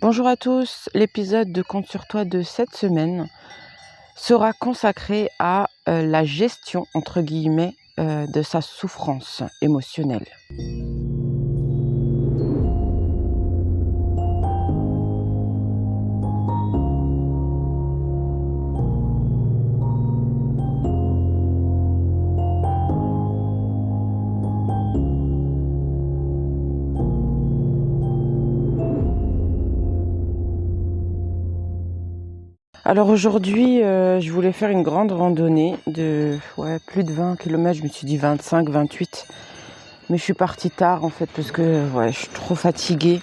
Bonjour à tous, l'épisode de Compte sur toi de cette semaine sera consacré à la gestion, entre guillemets, de sa souffrance émotionnelle. Alors aujourd'hui, je voulais faire une grande randonnée de plus de 20 km, je me suis dit 25, 28. Mais je suis partie tard en fait parce que je suis trop fatiguée.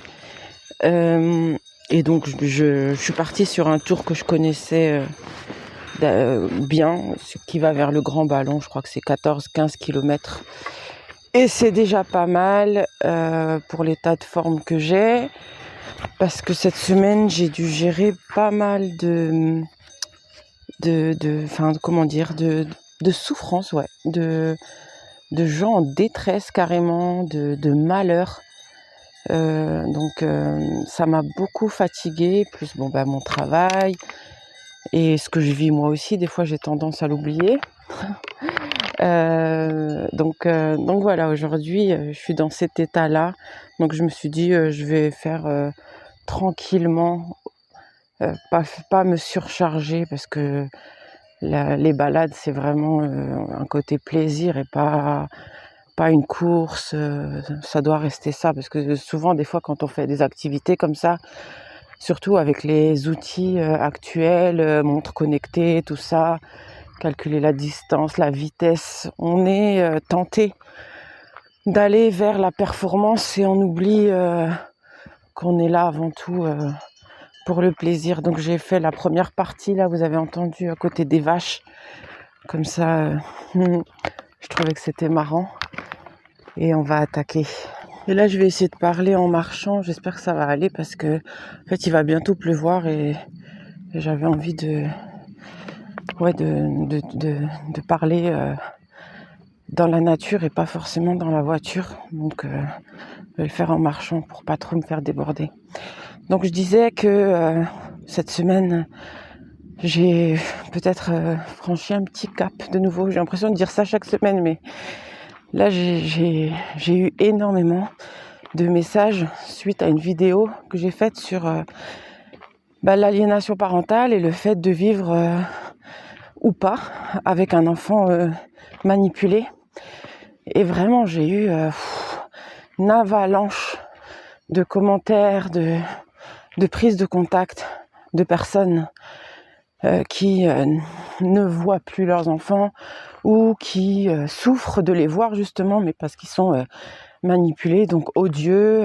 Et donc je suis partie sur un tour que je connaissais bien, ce qui va vers le Grand Ballon, je crois que c'est 14-15 km. Et c'est déjà pas mal pour l'état de forme que j'ai. Parce que cette semaine, j'ai dû gérer pas mal de souffrance, de gens en détresse carrément, de malheur. Donc ça m'a beaucoup fatiguée, plus mon travail et ce que je vis moi aussi, des fois j'ai tendance à l'oublier. Donc voilà, aujourd'hui je suis dans cet état-là, donc je me suis dit je vais faire tranquillement, pas me surcharger parce que les balades c'est vraiment un côté plaisir et pas une course, ça doit rester ça parce que souvent des fois quand on fait des activités comme ça, surtout avec les outils actuels, montres connectées, tout ça, calculer la distance, la vitesse, on est tenté d'aller vers la performance et on oublie qu'on est là avant tout pour le plaisir. Donc j'ai fait la première partie, là vous avez entendu à côté des vaches, comme ça je trouvais que c'était marrant et on va attaquer. Et là je vais essayer de parler en marchant, j'espère que ça va aller parce que en fait il va bientôt pleuvoir et j'avais envie de parler dans la nature et pas forcément dans la voiture, donc je vais le faire en marchant pour pas trop me faire déborder. Donc je disais que cette semaine j'ai peut-être franchi un petit cap de nouveau. J'ai l'impression de dire ça chaque semaine, mais là j'ai eu énormément de messages suite à une vidéo que j'ai faite sur l'aliénation parentale et le fait de vivre ou pas avec un enfant manipulé. Et vraiment j'ai eu une avalanche de commentaires, de prises de contact de personnes qui ne voient plus leurs enfants ou qui souffrent de les voir justement, mais parce qu'ils sont manipulés, donc odieux,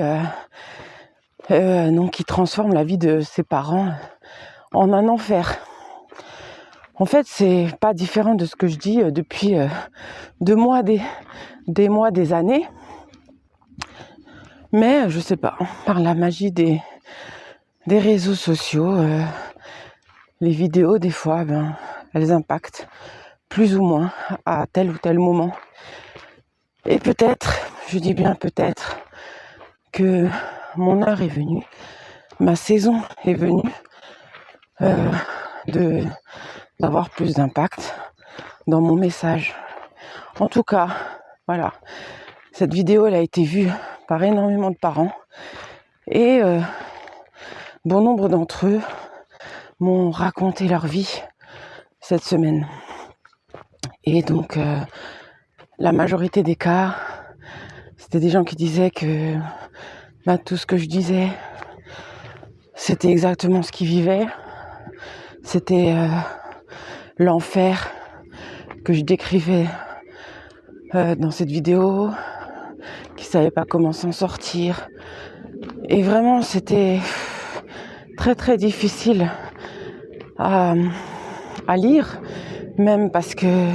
donc qui transforment la vie de ses parents en un enfer. En fait, c'est pas différent de ce que je dis depuis des années, mais je sais pas, par la magie des réseaux sociaux, les vidéos des fois, elles impactent plus ou moins à tel ou tel moment. Et peut-être, je dis bien peut-être, que mon heure est venue, ma saison est venue d'avoir plus d'impact dans mon message. En tout cas, voilà, cette vidéo elle a été vue par énormément de parents et bon nombre d'entre eux m'ont raconté leur vie cette semaine. Et donc, la majorité des cas, c'était des gens qui disaient que tout ce que je disais, c'était exactement ce qu'ils vivaient. C'était l'enfer que je décrivais dans cette vidéo, qui ne savaient pas comment s'en sortir. Et vraiment, c'était très très difficile à lire, même parce que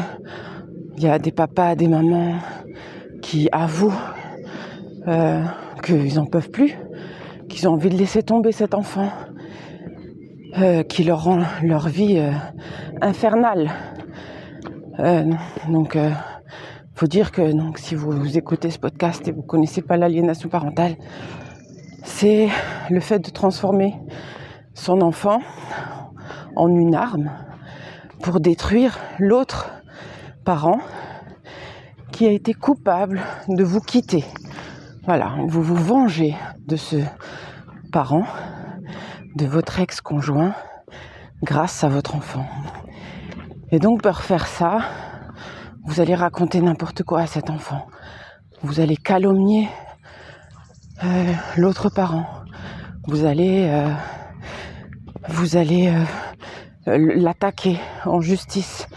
il y a des papas, des mamans qui avouent qu'ils n'en peuvent plus, qu'ils ont envie de laisser tomber cet enfant, qui leur rend leur vie infernale. Donc, faut dire que si vous écoutez ce podcast et vous ne connaissez pas l'aliénation parentale, c'est le fait de transformer son enfant en une arme pour détruire l'autre parent qui a été coupable de vous quitter. Voilà, vous vous vengez de ce parent, de votre ex-conjoint, grâce à votre enfant. Et donc, pour faire ça, vous allez raconter n'importe quoi à cet enfant. Vous allez calomnier l'autre parent. Vous allez l'attaquer en justice.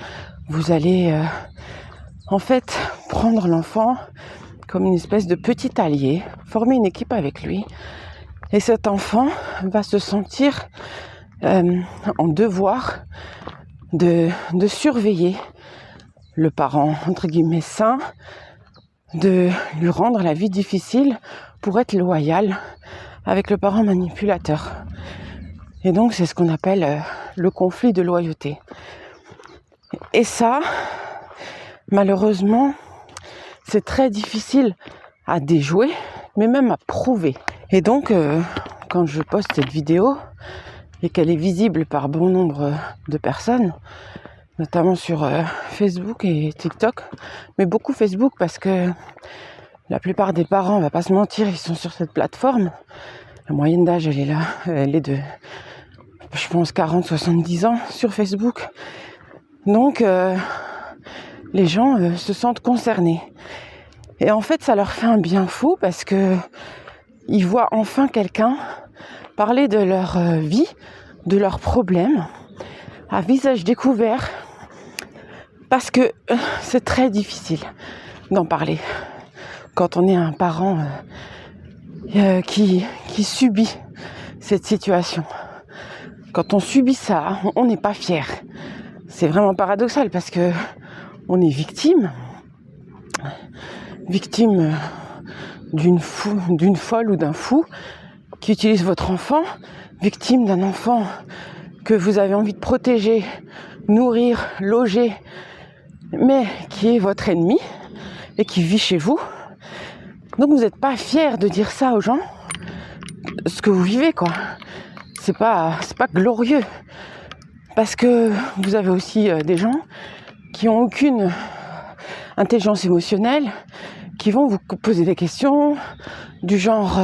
Vous allez en fait prendre l'enfant comme une espèce de petit allié, former une équipe avec lui. Et cet enfant va se sentir en devoir de surveiller le parent, entre guillemets, sain, de lui rendre la vie difficile pour être loyal avec le parent manipulateur. Et donc, c'est ce qu'on appelle le conflit de loyauté. Et ça, malheureusement, c'est très difficile à déjouer, mais même à prouver. Et donc, quand je poste cette vidéo et qu'elle est visible par bon nombre de personnes, notamment sur Facebook et TikTok, mais beaucoup Facebook parce que la plupart des parents, on va pas se mentir, ils sont sur cette plateforme. La moyenne d'âge, elle est là, elle est de, je pense, 40-70 ans sur Facebook. Donc, les gens se sentent concernés. Et en fait, ça leur fait un bien fou parce que ils voient enfin quelqu'un parler de leur vie, de leurs problèmes, à visage découvert, parce que c'est très difficile d'en parler quand on est un parent qui subit cette situation. Quand on subit ça, on n'est pas fier. C'est vraiment paradoxal parce que on est victime d'une folle ou d'un fou qui utilise votre enfant, victime d'un enfant que vous avez envie de protéger, nourrir, loger, mais qui est votre ennemi et qui vit chez vous. Donc vous n'êtes pas fier de dire ça aux gens, ce que vous vivez, quoi. C'est pas glorieux. Parce que vous avez aussi des gens qui n'ont aucune intelligence émotionnelle, qui vont vous poser des questions du genre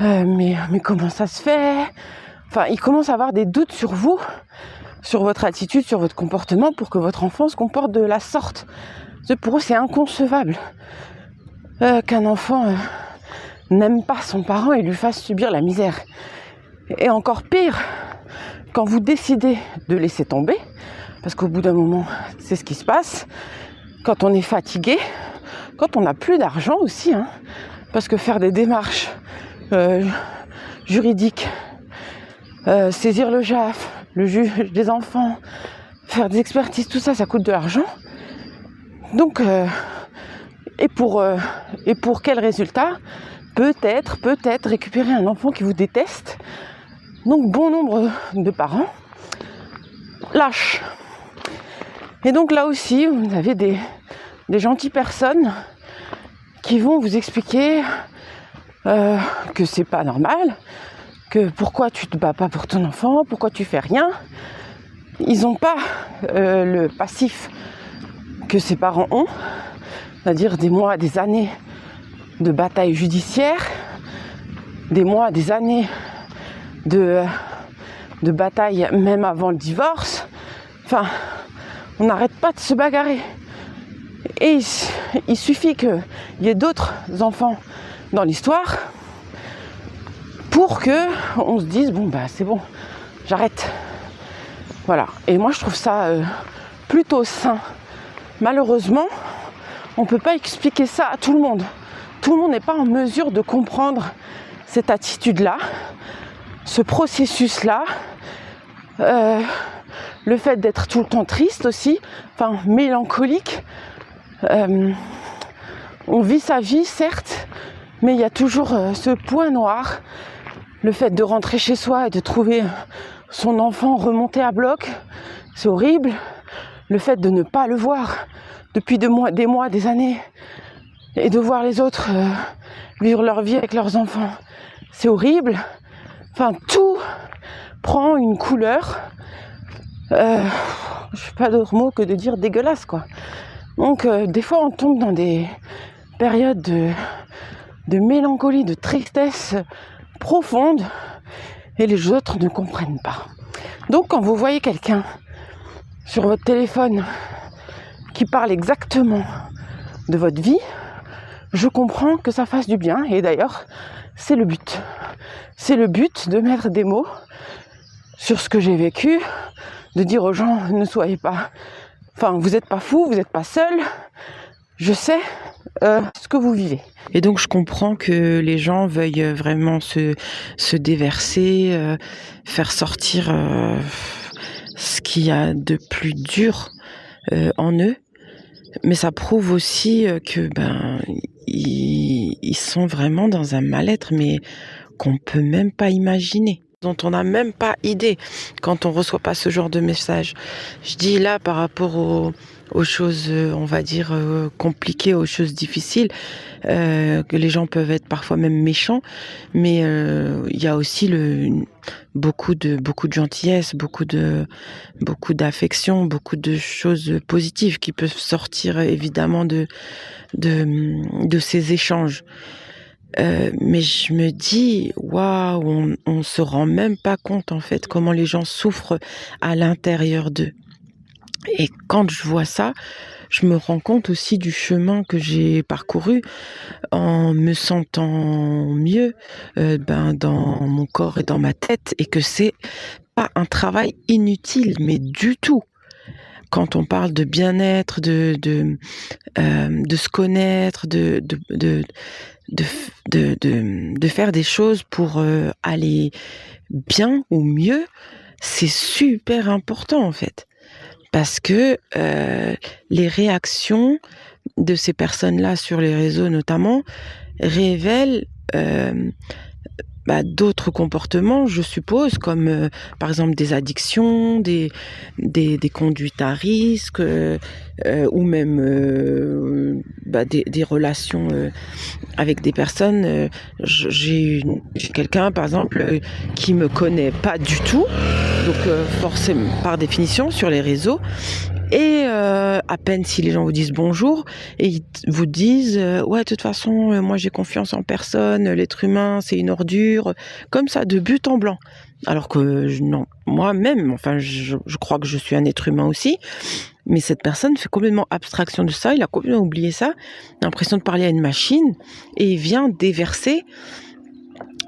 mais comment ça se fait? Enfin, ils commencent à avoir des doutes sur vous, sur votre attitude, sur votre comportement, pour que votre enfant se comporte de la sorte. Pour eux, c'est inconcevable qu'un enfant n'aime pas son parent et lui fasse subir la misère. Et encore pire, quand vous décidez de laisser tomber, parce qu'au bout d'un moment, c'est ce qui se passe, quand on est fatigué, quand on n'a plus d'argent aussi, parce que faire des démarches juridiques, saisir le JAF, le juge des enfants, faire des expertises, tout ça, ça coûte de l'argent. Donc, et pour quel résultat? Peut-être récupérer un enfant qui vous déteste. Donc, bon nombre de parents lâchent. Et donc là aussi, vous avez des gentilles personnes qui vont vous expliquer que c'est pas normal, que pourquoi tu te bats pas pour ton enfant, pourquoi tu fais rien. Ils n'ont pas le passif que ses parents ont, c'est-à-dire des mois, des années de bataille judiciaire, des mois, des années de bataille même avant le divorce. Enfin, on n'arrête pas de se bagarrer. Et il suffit qu'il y ait d'autres enfants dans l'histoire pour que on se dise bon bah c'est bon, j'arrête. Voilà. Et moi je trouve ça plutôt sain. Malheureusement, on ne peut pas expliquer ça à tout le monde. Tout le monde n'est pas en mesure de comprendre cette attitude-là, ce processus-là, le fait d'être tout le temps triste aussi, enfin mélancolique. On vit sa vie, certes, mais il y a toujours ce point noir, le fait de rentrer chez soi et de trouver son enfant remonté à bloc, c'est horrible. Le fait de ne pas le voir depuis des mois, des années, et de voir les autres vivre leur vie avec leurs enfants. C'est horrible. Enfin, tout prend une couleur. Je n'ai pas d'autre mot que de dire dégueulasse, quoi. Donc, des fois, on tombe dans des périodes de mélancolie, de tristesse profonde, et les autres ne comprennent pas. Donc, quand vous voyez quelqu'un sur votre téléphone qui parle exactement de votre vie, je comprends que ça fasse du bien. Et d'ailleurs, c'est le but. C'est le but de mettre des mots sur ce que j'ai vécu, de dire aux gens, ne soyez pas... Enfin, vous n'êtes pas fous, vous n'êtes pas seuls. Je sais ce que vous vivez. Et donc, je comprends que les gens veuillent vraiment se déverser, faire sortir ce qu'il y a de plus dur en eux. Mais ça prouve aussi que ils sont vraiment dans un mal-être, mais qu'on peut même pas imaginer, dont on n'a même pas idée quand on reçoit pas ce genre de message. Je dis là par rapport aux choses, on va dire, compliquées, aux choses difficiles, que les gens peuvent être parfois même méchants, mais il y a aussi beaucoup de gentillesse, beaucoup d'affection, beaucoup de choses positives qui peuvent sortir évidemment de ces échanges. Mais je me dis, waouh, on se rend même pas compte en fait comment les gens souffrent à l'intérieur d'eux. Et quand je vois ça, je me rends compte aussi du chemin que j'ai parcouru en me sentant mieux dans mon corps et dans ma tête, et que c'est pas un travail inutile, mais du tout. Quand on parle de bien-être, de se connaître, de faire des choses pour aller bien ou mieux, c'est super important en fait. Parce que les réactions de ces personnes-là sur les réseaux notamment révèlent d'autres comportements, je suppose, comme par exemple des addictions, des conduites à risque, ou même des relations avec des personnes. J'ai quelqu'un, par exemple, qui me connaît pas du tout, donc forcément, par définition, sur les réseaux. Et à peine si les gens vous disent bonjour et ils vous disent ouais, de toute façon moi j'ai confiance en personne, l'être humain c'est une ordure, comme ça de but en blanc. Alors que non, moi-même, enfin je crois que je suis un être humain aussi, mais cette personne fait complètement abstraction de ça, il a complètement oublié ça, il a l'impression de parler à une machine et il vient déverser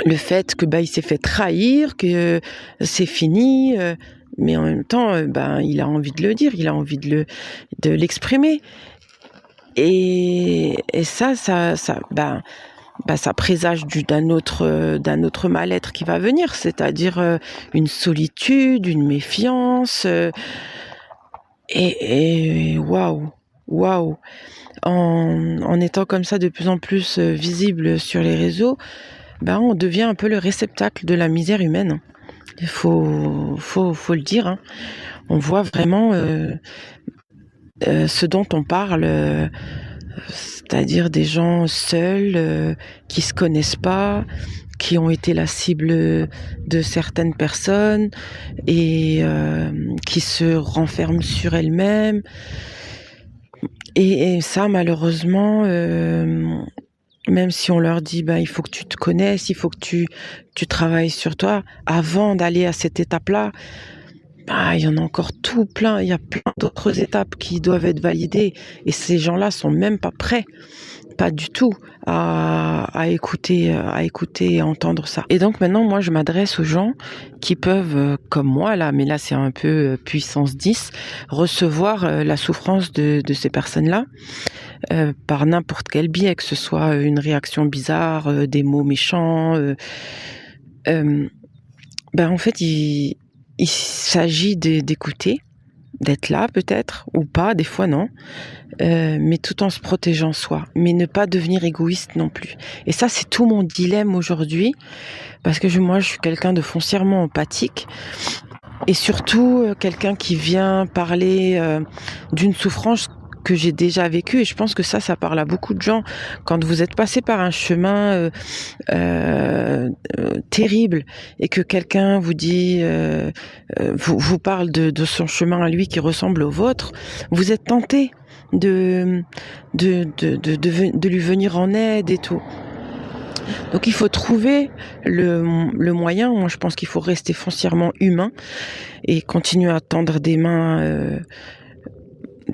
le fait que il s'est fait trahir, que c'est fini. Mais en même temps, il a envie de le dire, il a envie de l'exprimer. Et ça présage d'un autre mal-être qui va venir, c'est-à-dire une solitude, une méfiance. Et waouh. En étant comme ça de plus en plus visible sur les réseaux, on devient un peu le réceptacle de la misère humaine. Il faut le dire, hein. On voit vraiment ce dont on parle, c'est-à-dire des gens seuls, qui se connaissent pas, qui ont été la cible de certaines personnes et qui se renferment sur elles-mêmes. Et ça, malheureusement, même si on leur dit il faut que tu te connaisses, il faut que tu travailles sur toi avant d'aller à cette étape-là, il y en a encore tout plein, il y a plein d'autres étapes qui doivent être validées et ces gens-là sont même pas prêts, pas du tout à écouter et entendre ça. Et donc maintenant moi je m'adresse aux gens qui peuvent comme moi là, mais là c'est un peu puissance 10, recevoir la souffrance de ces personnes-là. Par n'importe quel biais, que ce soit une réaction bizarre, des mots méchants. En fait, il s'agit d'écouter, d'être là peut-être, ou pas, des fois non, mais tout en se protégeant soi, mais ne pas devenir égoïste non plus. Et ça, c'est tout mon dilemme aujourd'hui, parce que moi, je suis quelqu'un de foncièrement empathique, et surtout quelqu'un qui vient parler d'une souffrance que j'ai déjà vécu, et je pense que ça parle à beaucoup de gens. Quand vous êtes passé par un chemin terrible et que quelqu'un vous dit, vous parle de son chemin à lui qui ressemble au vôtre, vous êtes tenté de lui venir en aide et tout. Donc il faut trouver le moyen. Moi, je pense qu'il faut rester foncièrement humain et continuer à tendre des mains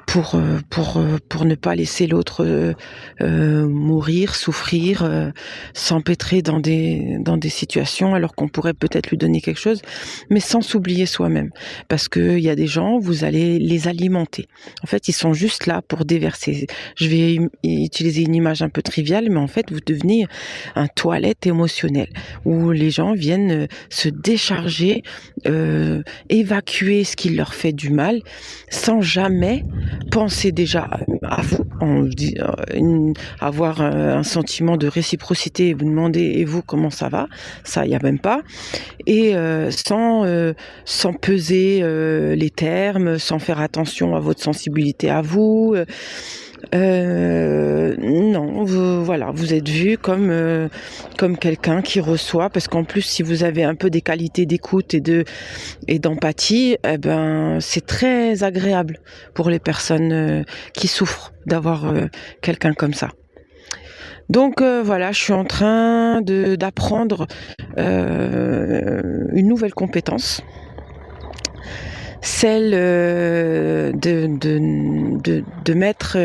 pour ne pas laisser l'autre mourir, souffrir, s'empêtrer dans des situations alors qu'on pourrait peut-être lui donner quelque chose, mais sans s'oublier soi-même. Parce qu'il y a des gens, vous allez les alimenter. En fait, ils sont juste là pour déverser. Je vais utiliser une image un peu triviale, mais en fait, vous devenez un toilette émotionnel où les gens viennent se décharger, évacuer ce qui leur fait du mal, sans jamais penser déjà à vous, avoir un sentiment de réciprocité et vous demander et vous comment ça va, ça il y a même pas, et sans peser les termes, sans faire attention à votre sensibilité à vous. Non, vous êtes vu comme quelqu'un qui reçoit, parce qu'en plus si vous avez un peu des qualités d'écoute et d'empathie, eh ben c'est très agréable pour les personnes qui souffrent d'avoir quelqu'un comme ça. Donc voilà, je suis en train d'apprendre une nouvelle compétence, celle de mettre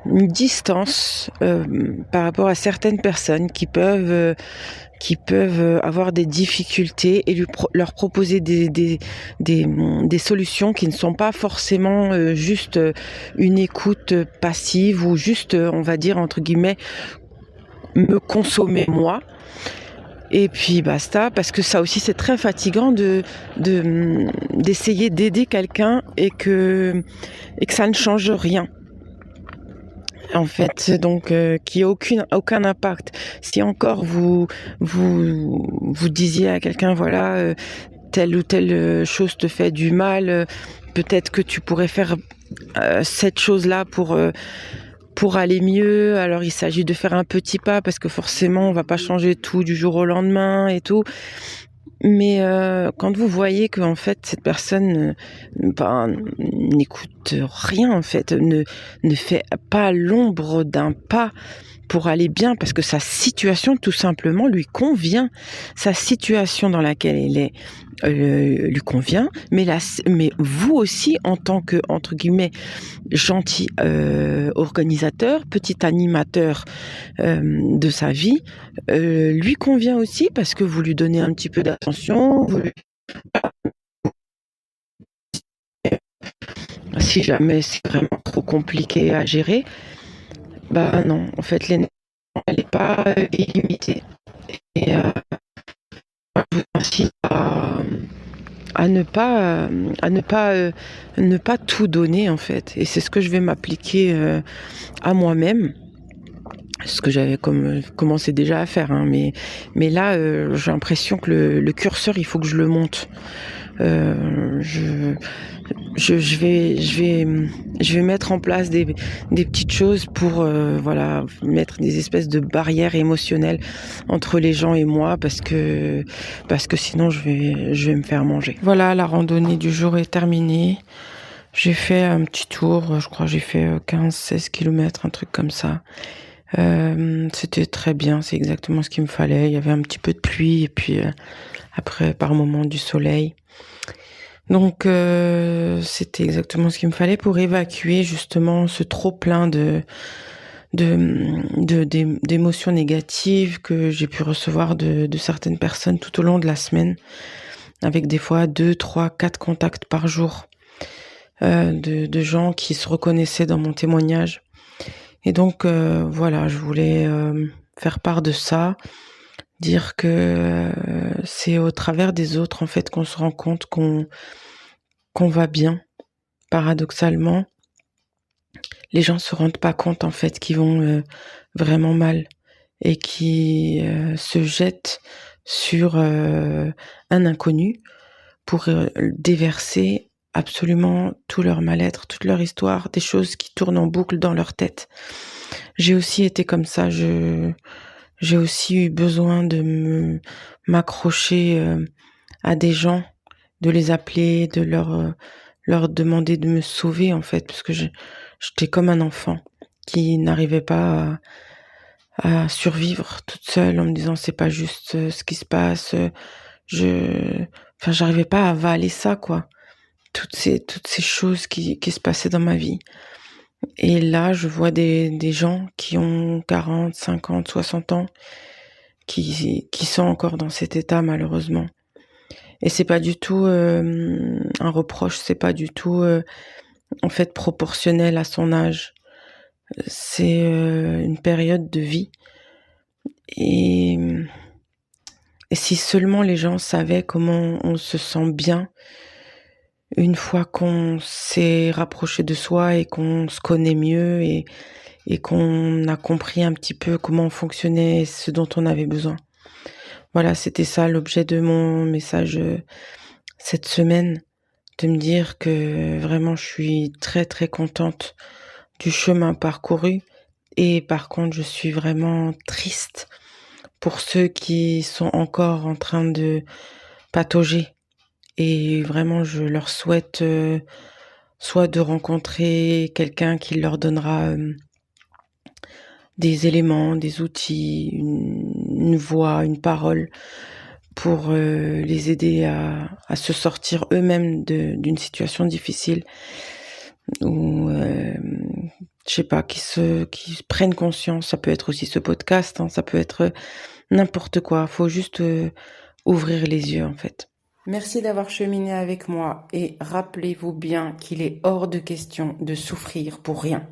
une distance par rapport à certaines personnes qui peuvent avoir des difficultés, et leur proposer des solutions qui ne sont pas forcément juste une écoute passive ou juste, on va dire entre guillemets, me consommer moi. Et puis basta, parce que ça aussi c'est très fatigant d'essayer d'aider quelqu'un et que ça ne change rien. En fait, donc qui a aucun impact. Si encore vous disiez à quelqu'un, voilà, telle ou telle chose te fait du mal, peut-être que tu pourrais faire cette chose-là pour aller mieux. Alors il s'agit de faire un petit pas, parce que forcément on va pas changer tout du jour au lendemain et tout. Mais quand vous voyez que en fait cette personne n'écoute rien, en fait, ne fait pas l'ombre d'un pas pour aller bien, parce que sa situation tout simplement lui convient, sa situation dans laquelle elle est lui convient, mais vous aussi, en tant que entre guillemets gentil organisateur, petit animateur de sa vie, lui convient aussi, parce que vous lui donnez un petit peu d'attention, si jamais c'est vraiment trop compliqué à gérer, bah non, en fait l'énergie elle n'est pas illimitée, et je vous incite à ne pas tout donner, en fait, et c'est ce que je vais m'appliquer à moi-même, ce que j'avais commencé déjà à faire, hein, mais là j'ai l'impression que le curseur il faut que je le monte. Je vais mettre en place des petites choses pour voilà, mettre des espèces de barrières émotionnelles entre les gens et moi, parce que sinon je vais me faire manger. Voilà, la randonnée du jour est terminée. J'ai fait un petit tour, je crois que j'ai fait 15-16 km, un truc comme ça. C'était très bien, c'est exactement ce qu'il me fallait. Il y avait un petit peu de pluie et puis après par moments du soleil. Donc c'était exactement ce qu'il me fallait pour évacuer justement ce trop plein d'émotions négatives que j'ai pu recevoir de certaines personnes tout au long de la semaine, avec des fois 2, 3, 4 contacts par jour de gens qui se reconnaissaient dans mon témoignage. Et donc voilà, je voulais faire part de ça, dire que c'est au travers des autres en fait qu'on se rend compte qu'on va bien. Paradoxalement, les gens se rendent pas compte en fait qu'ils vont vraiment mal, et qui se jettent sur un inconnu pour déverser absolument tout leur mal-être, toute leur histoire, des choses qui tournent en boucle dans leur tête. J'ai aussi été comme ça, j'ai aussi eu besoin de m'accrocher, à des gens, de les appeler, de leur demander de me sauver, en fait, parce que j'étais comme un enfant qui n'arrivait pas à survivre toute seule en me disant: «C'est pas juste, ce qui se passe», je enfin, j'arrivais pas à avaler ça, quoi. Toutes ces choses qui se passaient dans ma vie. Et là, je vois des gens qui ont 40, 50, 60 ans, qui sont encore dans cet état malheureusement. Et c'est pas du tout, un reproche, c'est pas du tout, en fait proportionnel à son âge. C'est, une période de vie et et si seulement les gens savaient comment on se sent bien une fois qu'on s'est rapproché de soi et qu'on se connaît mieux et qu'on a compris un petit peu comment on fonctionnait et ce dont on avait besoin. Voilà, c'était ça l'objet de mon message, cette semaine, de me dire que vraiment je suis très, très contente du chemin parcouru et par contre je suis vraiment triste pour ceux qui sont encore en train de patauger et vraiment je leur souhaite, soit de rencontrer quelqu'un qui leur donnera, des éléments, des outils, une voix, une parole pour, les aider à se sortir eux-mêmes d'une situation difficile ou, je sais pas, qui prennent conscience. Ça peut être aussi ce podcast, hein, ça peut être n'importe quoi. Faut juste, ouvrir les yeux, en fait. Merci d'avoir cheminé avec moi et rappelez-vous bien qu'il est hors de question de souffrir pour rien.